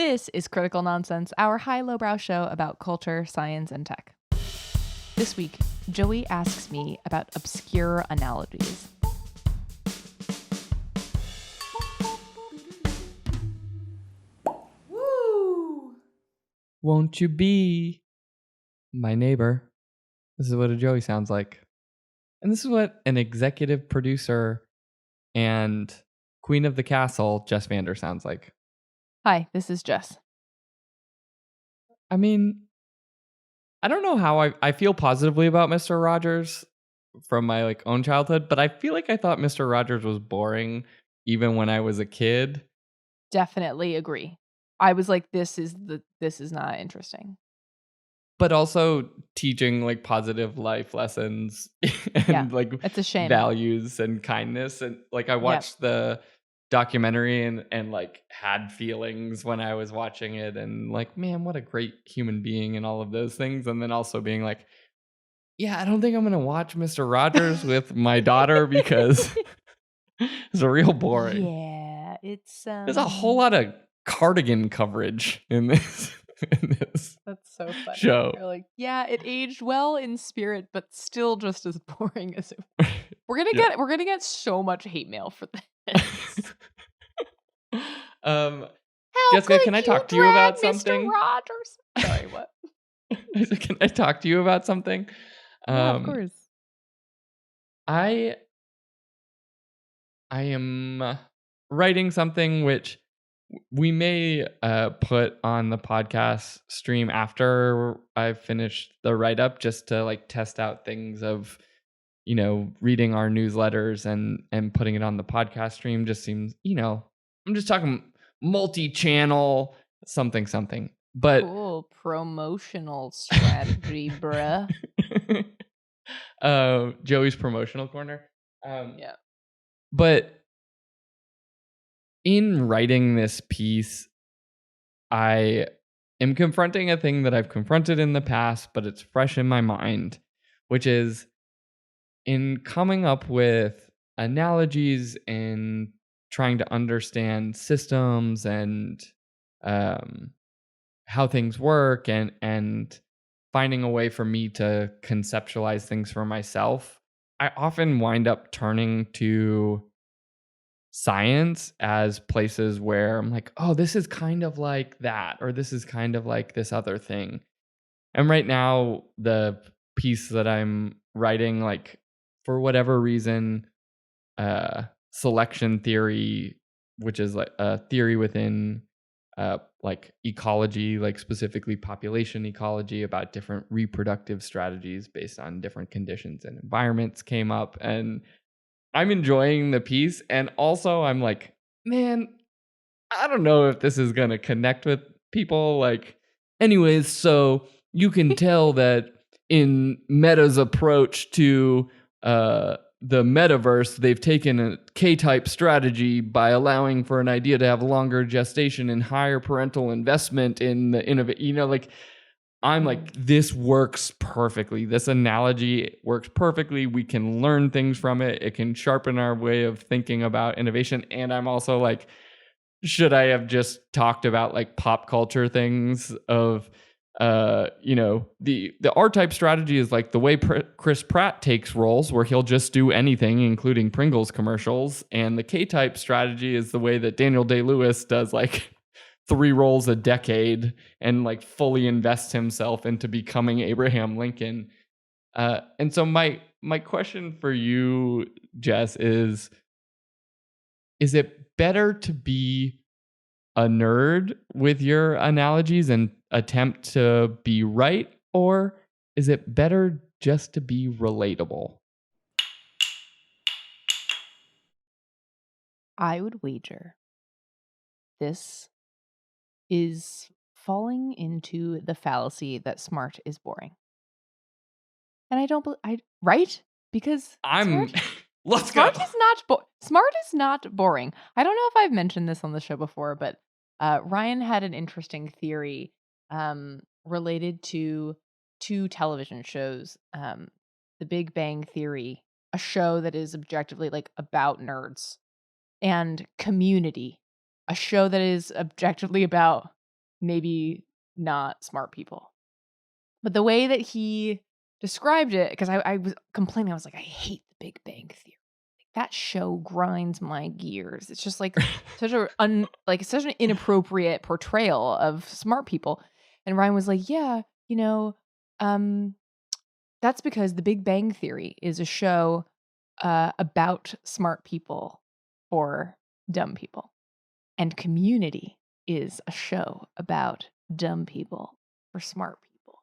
This is Critical Nonsense, our high-lowbrow show about culture, science, and tech. This week, Joey asks me about obscure analogies. Woo! Won't you be my neighbor? This is what a Joey sounds like. And this is what an executive producer and queen of the castle, Jess Vander, sounds like. Hi, this is Jess. I mean, I don't know how I feel positively about Mr. Rogers from my own childhood, but I feel like I thought Mr. Rogers was boring even when I was a kid. Definitely agree. I was like, this is not interesting. But also teaching positive life lessons and it's a shame. values and kindness. And I watched the documentary and had feelings when I was watching it, and man, what a great human being and all of those things. And then also being I don't think I'm gonna watch Mr. Rogers with my daughter because it's real boring. Yeah, it's there's a whole lot of cardigan coverage in this. That's so funny. Show. You're it aged well in spirit, but still just as boring as it was. We're gonna get so much hate mail for this. Jessica, can I talk to you about something? Mr. Rogers. Sorry, what? Can I talk to you about something? Yeah, of course. I am writing something which we may put on the podcast stream after I've finished the write-up, just to test out things of reading our newsletters and putting it on the podcast stream. Just seems I'm just talking multi-channel something, but cool promotional strategy. Bruh. Joey's promotional corner. Yeah, but in writing this piece, I am confronting a thing that I've confronted in the past, but it's fresh in my mind, which is in coming up with analogies and trying to understand systems and how things work and finding a way for me to conceptualize things for myself. I often wind up turning to science as places where I'm oh, this is kind of like that, or this is kind of like this other thing. And right now, the piece that I'm writing, for whatever reason, selection theory, which is a theory within ecology, specifically population ecology, about different reproductive strategies based on different conditions and environments, came up. And I'm enjoying the piece. And also I'm man, I don't know if this is going to connect with people. Anyways, so you can tell that in Meta's approach to the metaverse, they've taken a K-type strategy by allowing for an idea to have longer gestation and higher parental investment in the innovate. I'm this works perfectly. This analogy works perfectly. We can learn things from it. It can sharpen our way of thinking about innovation. And I'm also should I have just talked about pop culture things of the R-type strategy is the way Chris Pratt takes roles, where he'll just do anything, including Pringles commercials. And the K-type strategy is the way that Daniel Day-Lewis does 3 roles a decade and fully invests himself into becoming Abraham Lincoln. And so my question for you, Jess, is it better to be a nerd with your analogies and attempt to be right, or is it better just to be relatable? I would wager this is falling into the fallacy that smart is boring. And I don't believe right? Because smart is not boring. I don't know if I've mentioned this on the show before, but Ryan had an interesting theory related to 2 television shows, The Big Bang Theory, a show that is objectively about nerds, and Community, a show that is objectively about maybe not smart people. But the way that he described it, because I was complaining, I was like, I hate the Big Bang Theory. That show grinds my gears. It's just like such such an inappropriate portrayal of smart people. And Ryan was like, yeah, that's because the Big Bang Theory is a show about smart people for dumb people. And Community is a show about dumb people for smart people.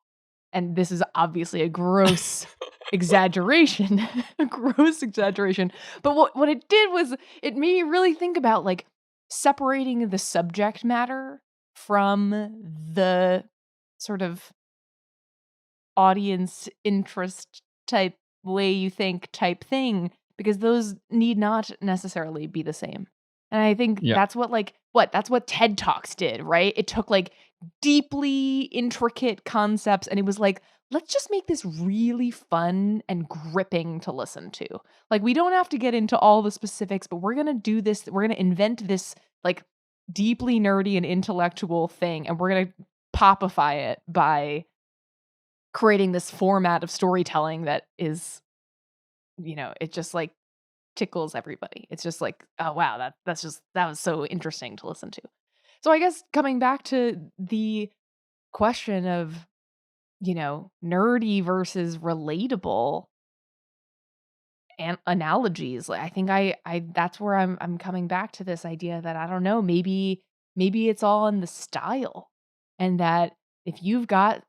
And this is obviously a gross exaggeration, a gross exaggeration. But what it did was it made me really think about like separating the subject matter from the sort of audience interest type way you think type thing, because those need not necessarily be the same. And I think Yeah. that's that's what TED Talks did, right? It took like deeply intricate concepts and it was like, let's just make this really fun and gripping to listen to. Like, we don't have to get into all the specifics, but we're going to do this. We're going to invent this like deeply nerdy and intellectual thing, and we're going to popify it by creating this format of storytelling that is, it just like tickles everybody. It's just like, oh wow, that was so interesting to listen to. So I guess coming back to the question of, nerdy versus relatable and analogies, like I think I that's where I'm coming back to this idea that I don't know, maybe it's all in the style, and that if you've got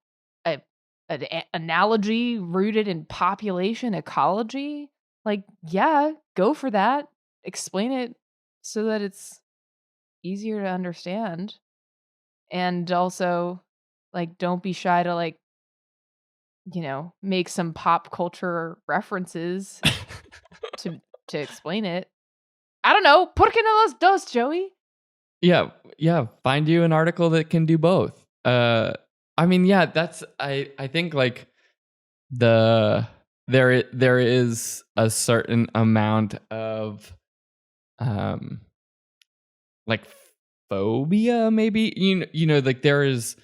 a an analogy rooted in population ecology, like, yeah, go for that. Explain it so that it's easier to understand. And also, like, don't be shy to like, make some pop culture references to explain it. I don't know. ¿Por qué no los dos, Joey? Yeah, find you an article that can do both. I mean, yeah, that's I think like there is a certain amount of like phobia, maybe, like there is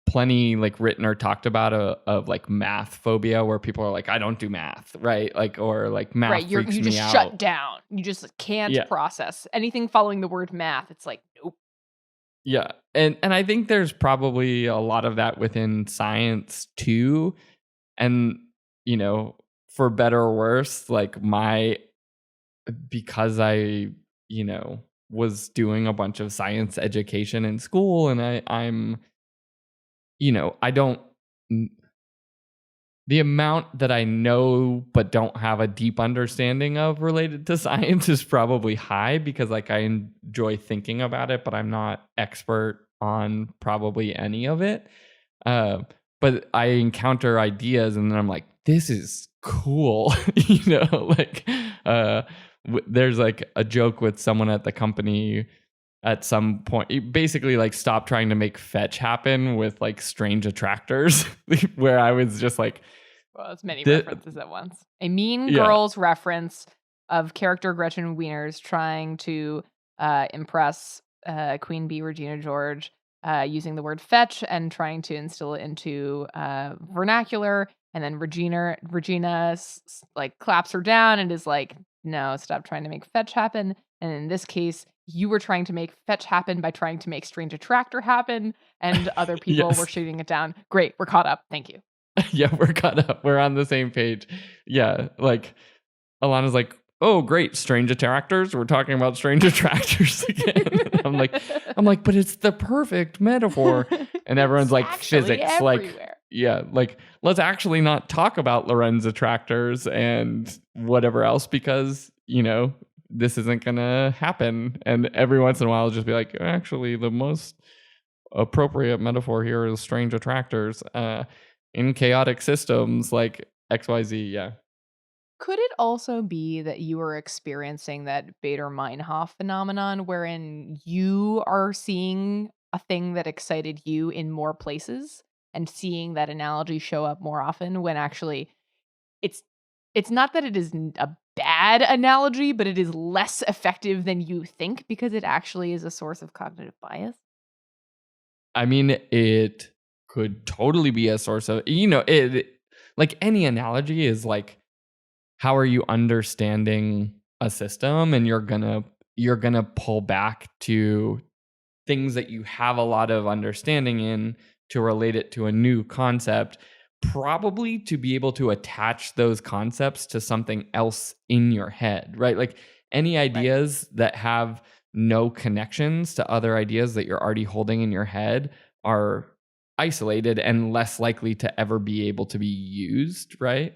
plenty like written or talked about of like math phobia, where people are like, I don't do math, right? Like, or like math Right, freaks you me just out. shut down. You just can't Yeah. process anything following the word math. It's like, nope. Yeah. And I think there's probably a lot of that within science too. And, for better or worse, like because I, was doing a bunch of science education in school, and I'm, I don't, the amount that I know but don't have a deep understanding of related to science is probably high, because like I enjoy thinking about it, but I'm not expert on probably any of it. But I encounter ideas and then I'm like, this is cool. Like there's like a joke with someone at the company at some point, basically like stop trying to make fetch happen with like strange attractors, where I was just like, well, it's many references at once. A Mean Yeah. Girls reference of character Gretchen Wieners trying to impress Queen Bee Regina George using the word fetch and trying to instill it into vernacular. And then Regina like claps her down and is like, no, stop trying to make fetch happen. And in this case, you were trying to make fetch happen by trying to make strange attractor happen, and other people Yes. were shooting it down. Great, we're caught up. Thank you. Yeah, we're caught up. We're on the same page. Yeah, like Alana's like, oh, great, strange attractors. We're talking about strange attractors again. I'm like, but it's the perfect metaphor. And everyone's like, physics, everywhere. like, yeah, like let's actually not talk about Lorentz attractors and whatever else, because this isn't gonna happen. And every once in a while, I'll just be like, actually, the most appropriate metaphor here is strange attractors. In chaotic systems like XYZ, yeah. Could it also be that you are experiencing that Baader Meinhof phenomenon, wherein you are seeing a thing that excited you in more places and seeing that analogy show up more often, when actually it's not that it is a bad analogy, but it is less effective than you think, because it actually is a source of cognitive bias? I mean, it could totally be a source of, like any analogy is like, how are you understanding a system? And you're gonna pull back to things that you have a lot of understanding in to relate it to a new concept, probably to be able to attach those concepts to something else in your head, right? Like any Right. ideas that have no connections to other ideas that you're already holding in your head are isolated and less likely to ever be able to be used, right?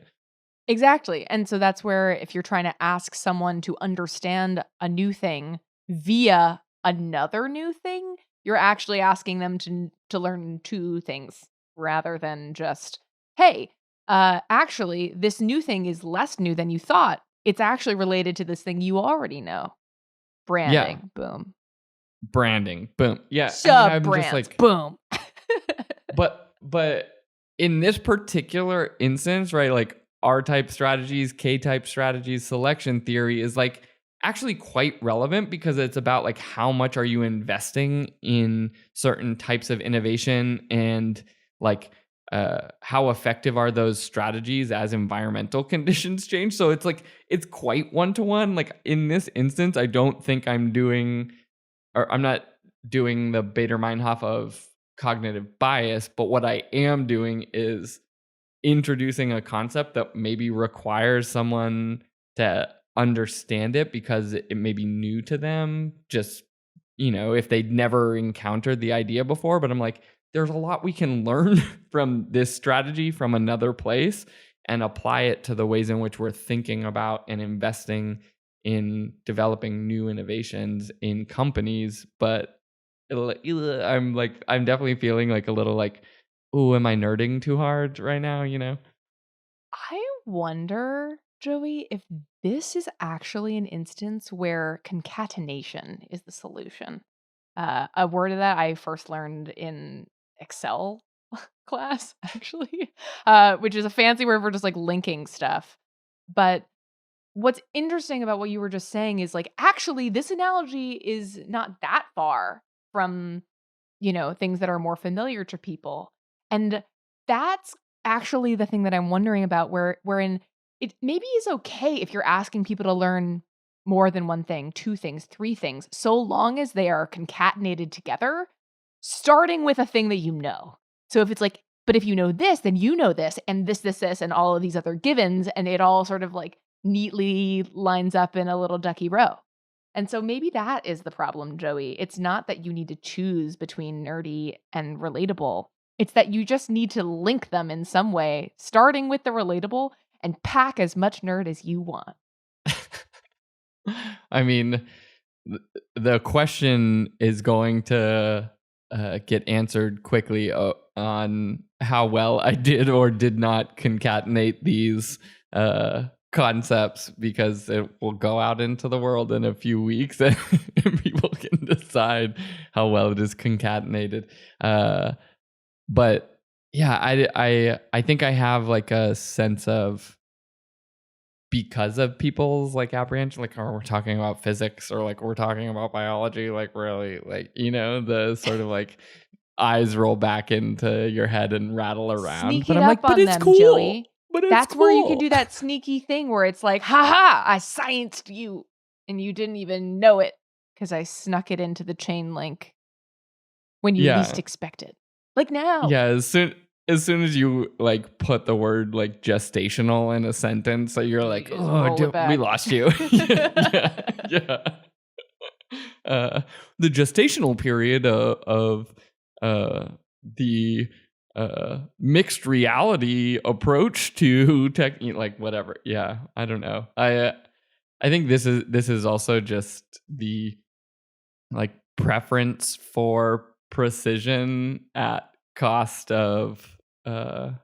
Exactly. And so that's where if you're trying to ask someone to understand a new thing via another new thing, you're actually asking them to learn two things rather than just, hey, actually, this new thing is less new than you thought. It's actually related to this thing you already know. Yeah. Branding. Boom. Branding. Boom. Yeah. And Sub I'm just brands. like, Boom. but in this particular instance, right, like R type strategies, K type strategies, selection theory is like actually quite relevant because it's about like how much are you investing in certain types of innovation and like how effective are those strategies as environmental conditions change. So it's like it's quite one to one. Like in this instance, I don't think I'm not doing the Baader Meinhof of cognitive bias, but what I am doing is introducing a concept that maybe requires someone to understand it because it may be new to them, just, if they'd never encountered the idea before. But I'm like, there's a lot we can learn from this strategy from another place and apply it to the ways in which we're thinking about and investing in developing new innovations in companies. But I'm definitely feeling like a little like, oh, am I nerding too hard right now? I wonder, Joey, if this is actually an instance where concatenation is the solution. A word that I first learned in Excel class, actually, which is a fancy word for just like linking stuff. But what's interesting about what you were just saying is like, actually, this analogy is not that far from things that are more familiar to people. And that's actually the thing that I'm wondering about wherein it maybe is okay if you're asking people to learn more than one thing, two things, three things, so long as they are concatenated together, starting with a thing that you know. So if it's like, but if you know this, then you know this, and this, and all of these other givens, and it all sort of like neatly lines up in a little ducky row. And so maybe that is the problem, Joey. It's not that you need to choose between nerdy and relatable. It's that you just need to link them in some way, starting with the relatable and pack as much nerd as you want. I mean, the question is going to get answered quickly on how well I did or did not concatenate these concepts, because it will go out into the world in a few weeks and people can decide how well it is concatenated. But yeah, I think I have like a sense of, because of people's like apprehension, like, oh, we're talking about physics or like we're talking about biology, like really, like, the sort of like eyes roll back into your head and rattle around. Sneak But it I'm up like, but on it's them, cool. Joey. But it's That's where you can cool. do that sneaky thing where it's like, haha, I scienced you. And you didn't even know it because I snuck it into the chain link when you least Yeah. expect it. Like now. Yeah. As soon as you like put the word like gestational in a sentence, so you're You like, just oh, roll it we back. lost you. Yeah. Yeah. The gestational period of the mixed reality approach to tech, like whatever. Yeah, I don't know. I think this is also just the like preference for precision at cost of or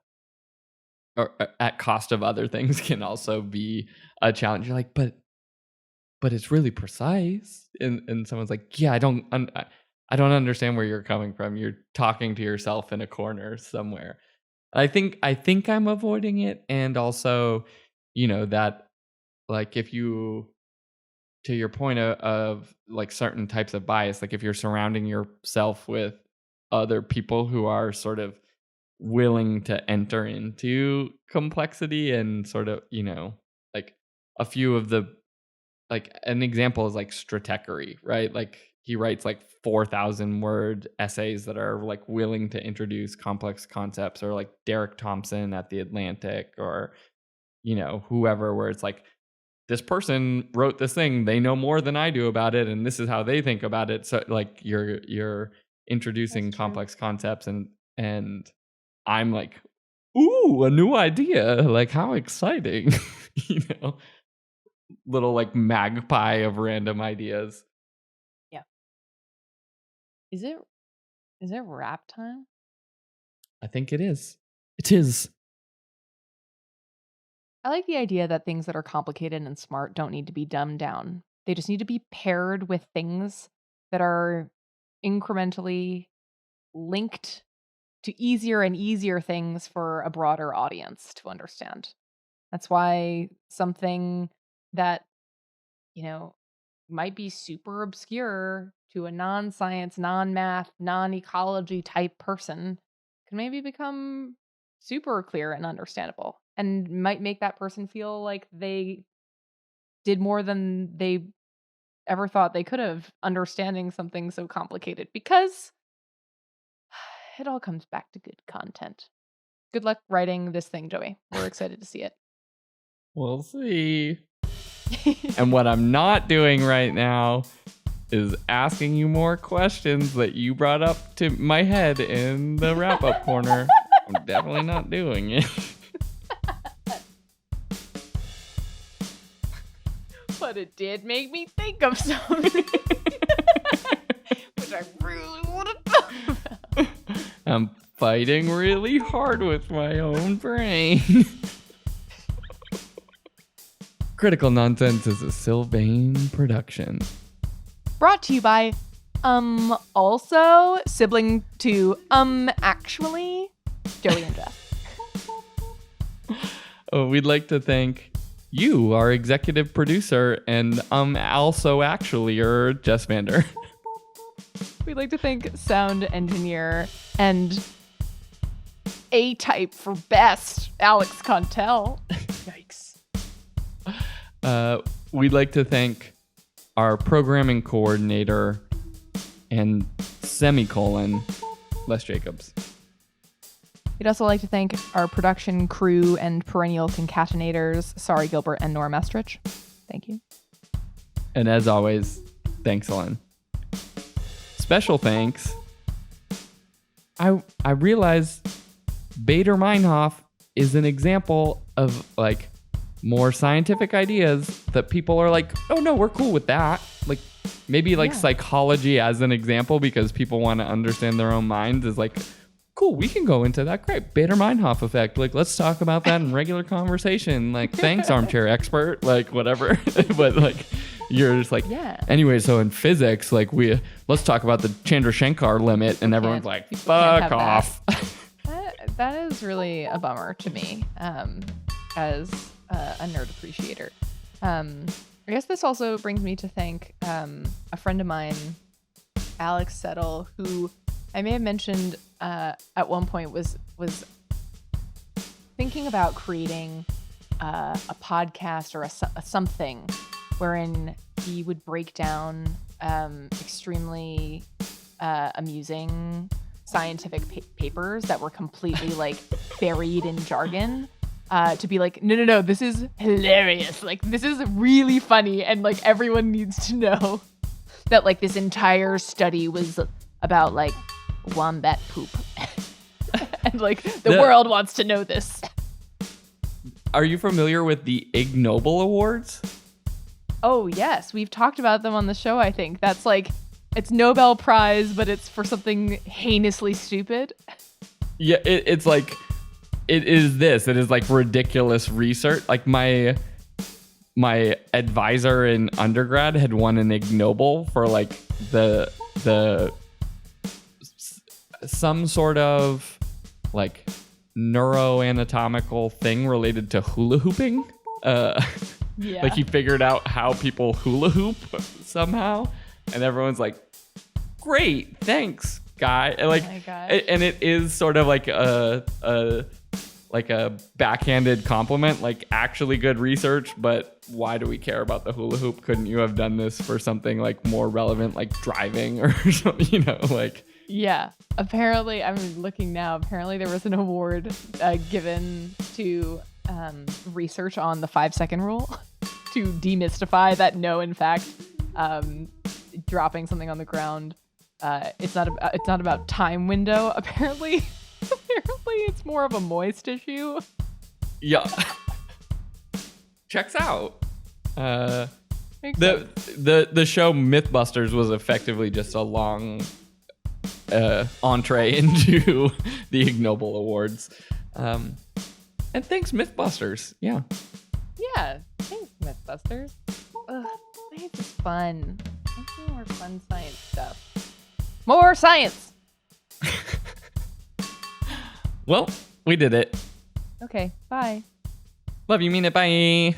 at cost of other things can also be a challenge. You're like, but it's really precise, and someone's like, yeah, I don't understand where you're coming from. You're talking to yourself in a corner somewhere. I think I'm avoiding it. And also, that like, if you, to your point of like certain types of bias, like if you're surrounding yourself with other people who are sort of willing to enter into complexity and sort of, like a few of the, like an example is like Stratechery, right? Like he writes like 4,000 word essays that are like willing to introduce complex concepts, or like Derek Thompson at The Atlantic, or, whoever, where it's like, this person wrote this thing, they know more than I do about it, and this is how they think about it. So like you're introducing complex concepts, and I'm like, ooh, a new idea. Like, how exciting. Little like magpie of random ideas. Yeah. Is it rap time? I think it is. It is. I like the idea that things that are complicated and smart don't need to be dumbed down. They just need to be paired with things that are incrementally linked to easier and easier things for a broader audience to understand. That's why something that, might be super obscure to a non-science, non-math, non-ecology type person can maybe become super clear and understandable, and might make that person feel like they did more than they ever thought they could have understanding something so complicated, because it all comes back to good content. Good luck writing this thing, Joey. We're excited to see it. We'll see. And what I'm not doing right now is asking you more questions that you brought up to my head in the wrap-up corner. I'm definitely not doing it. But it did make me think of something. Which I really want to talk about. I'm fighting really hard with my own brain. Critical Nonsense is a Sylvain production. Brought to you by, also sibling to, actually, Joey and Jess. We'd like to thank you, our executive producer, and also actually, Jess Vander. We'd like to thank sound engineer and A-type for best, Alex Contel. Yikes. We'd like to thank our programming coordinator and semicolon, Les Jacobs. We'd also like to thank our production crew and perennial concatenators, Sorry Gilbert and Nora Mestrich. Thank you. And as always, thanks, Ellen. Special thanks. I realize Baader Meinhof is an example of like more scientific ideas that people are like, oh no, we're cool with that. Like maybe like psychology as an example, because people want to understand their own minds, is like, cool, we can go into that. Great. Baader Meinhof effect. Like, let's talk about that in regular conversation. Like, thanks, armchair expert. Like, whatever. But like, you're just like, anyway, so in physics, like let's talk about the Chandrasekhar limit, and everyone's like, fuck off. That is really a bummer to me, as a nerd appreciator. I guess this also brings me to thank a friend of mine, Alex Settle, who I may have mentioned at one point was thinking about creating a podcast or a something wherein he would break down extremely amusing scientific papers that were completely like buried in jargon, to be like, no, this is hilarious. Like, this is really funny, and like everyone needs to know that like this entire study was about like wombat poop. And like the world wants to know this. Are you familiar with the Ig Nobel Awards? Oh yes, we've talked about them on the show. I think that's like, it's Nobel Prize, but it's for something heinously stupid. Yeah, it's like, it is like ridiculous research. Like my advisor in undergrad had won an Ig Nobel for like the some sort of like neuroanatomical thing related to hula hooping. Like he figured out how people hula hoop somehow, and everyone's like, great, thanks, guy. And like, Oh my gosh. and it is sort of like a backhanded compliment, like actually good research, but why do we care about the hula hoop? Couldn't you have done this for something like more relevant, like driving or something, you know, like. Yeah. Apparently, I'm looking now. Apparently, there was an award given to research on the 5-second rule to demystify that. No, in fact, dropping something on the ground, it's not about time window. Apparently, it's more of a moist issue. Yeah. Checks out. The show Mythbusters was effectively just a long entree into the ignoble awards. And thanks, Mythbusters. Yeah. Yeah. Thanks, Mythbusters. Science is fun. Let's do more fun science stuff. More science! Well, we did it. Okay, bye. Love you, mean it. Bye.